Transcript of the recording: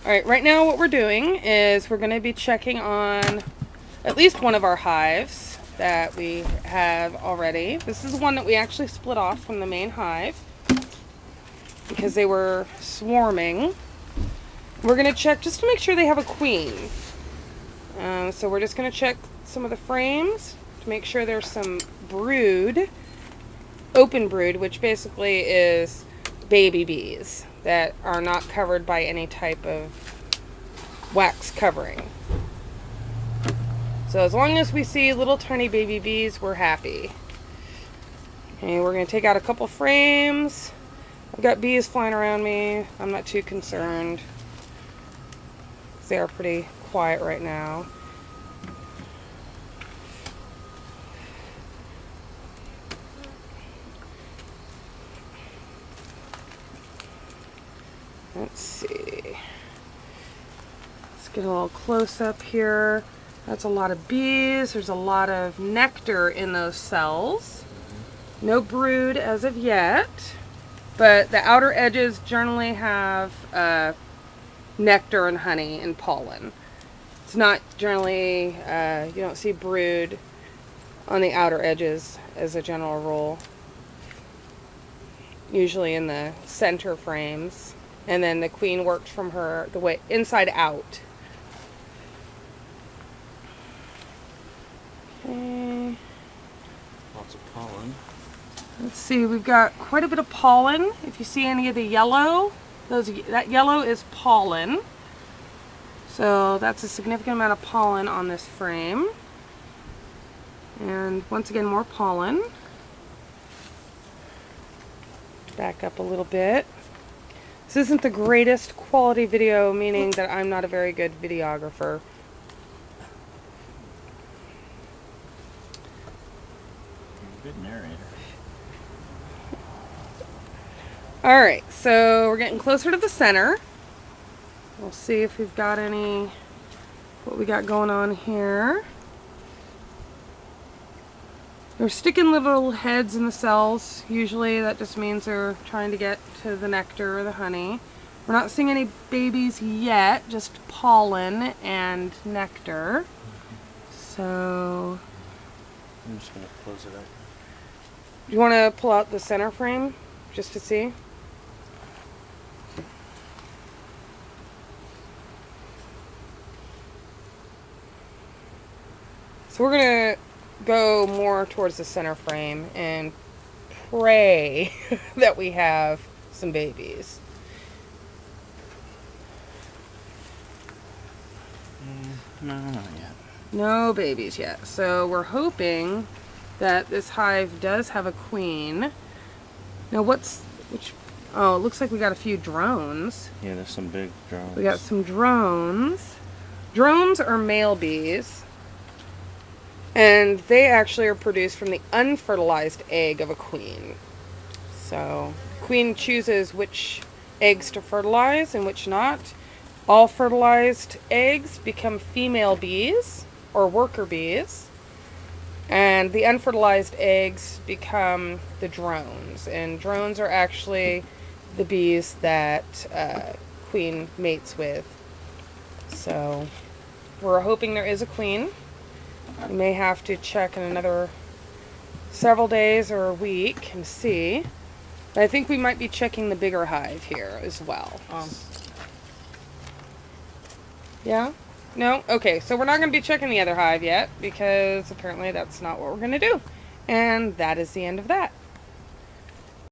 Alright, right now what we're doing is we're going to be checking on at least one of our hives that we have already. This is one that we actually split off from the main hive because they were swarming. We're going to check just to make sure they have a queen. So we're just going to check some of the frames to make sure there's some brood, open brood, which basically is baby bees that are not covered by any type of wax covering. So as long as we see little tiny baby bees, we're happy. Okay, we're going to take out a couple frames. I've got bees flying around me. I'm not too concerned. They're pretty quiet right now. Let's see. Let's get a little close up here. That's a lot of bees. There's a lot of nectar in those cells. No brood as of yet, but the outer edges generally have nectar and honey and pollen. It's not generally, you don't see brood on the outer edges as a general rule. Usually in the center frames. And then the queen works from her the way inside out. Okay. Lots of pollen. Let's see, we've got quite a bit of pollen. If you see any of the yellow, that yellow is pollen. So that's a significant amount of pollen on this frame. And once again, more pollen. Back up a little bit. This isn't the greatest quality video, meaning that I'm not a very good videographer. Good narrator. Alright, so we're getting closer to the center. We'll see if we've got what we got going on here. They're sticking little heads in the cells. Usually that just means they're trying to get to the nectar or the honey. We're not seeing any babies yet, just pollen and nectar. So I'm just going to close it up. do you want to pull out the center frame just to see? So we're going to go more towards the center frame and pray that we have some babies. No, not yet. No babies yet. So we're hoping that this hive does have a queen. Now oh, it looks like we got a few drones. Yeah, there's some big drones. We got some drones. Drones are male bees. And they actually are produced from the unfertilized egg of a queen. So, queen chooses which eggs to fertilize and which not. All fertilized eggs become female bees or worker bees. And the unfertilized eggs become the drones. And drones are actually the bees that queen mates with. So, we're hoping there is a queen. We may have to check in another several days or a week and see. But I think we might be checking the bigger hive here as well. Yeah? No? Okay, so we're not going to be checking the other hive yet because apparently that's not what we're going to do. And that is the end of that.